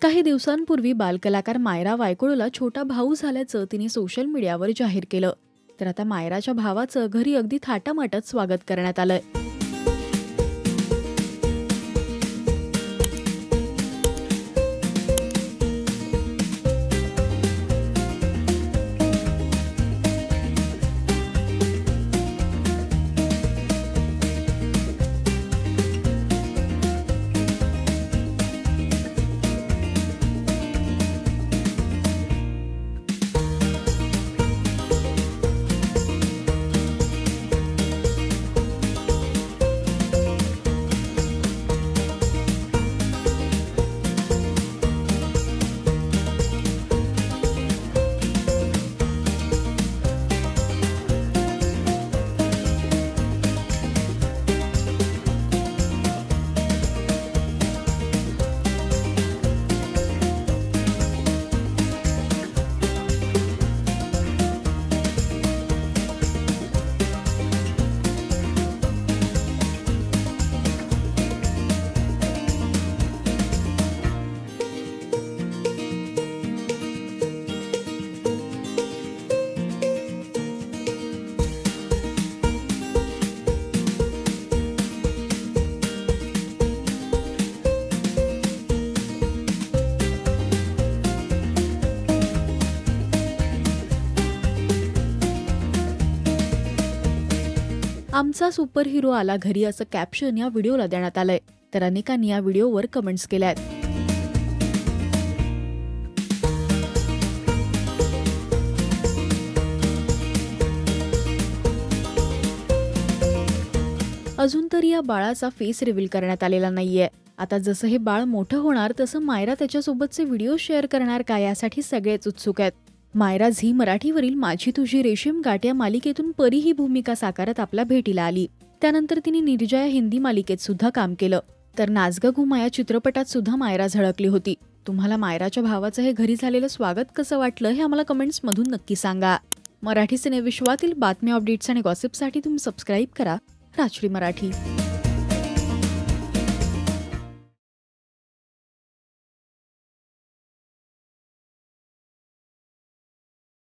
काही दिवसांपूर्वी बालकलाकार मायरा वायकुळूला छोटा भाऊ झाल्याचं तिने सोशल मीडियावर जाहीर केलं. तर आता मायराच्या भावाचं घरी अगदी थाटामाटात स्वागत करण्यात आलंय. आमचा सुपर हिरो आला घरी असं कॅप्शन या व्हिडिओला देण्यात आलंय. तर अनेकांनी या व्हिडिओवर कमेंट्स केल्यात. अजून तरी या बाळाचा फेस रिव्हील करण्यात आलेला नाहीये. आता जसं हे बाळ मोठं होणार तसं मायरा त्याच्यासोबतचे व्हिडिओ शेअर करणार का यासाठी सगळेच उत्सुक आहेत. मायरा झी मराठीवरील माझी तुझी रेशीम गाठ या मालिकेतून परी ही भूमिका साकारत आपल्या भेटीला आली. त्यानंतर तिने निर्जया हिंदी मालिकेत सुद्धा काम केलं. तर नाच ग घुमा या चित्रपटात सुद्धा मायरा झळकली होती. तुम्हाला मायराच्या भावाचं हे घरी झालेलं स्वागत कसं वाटलं हे आम्हाला कमेंट्स मधून नक्की सांगा. मराठी सिनेविश्वातील बातम्या, अपडेट्स आणि गॉसिपसाठी तुम्ही सबस्क्राईब करा राजश्री मराठी.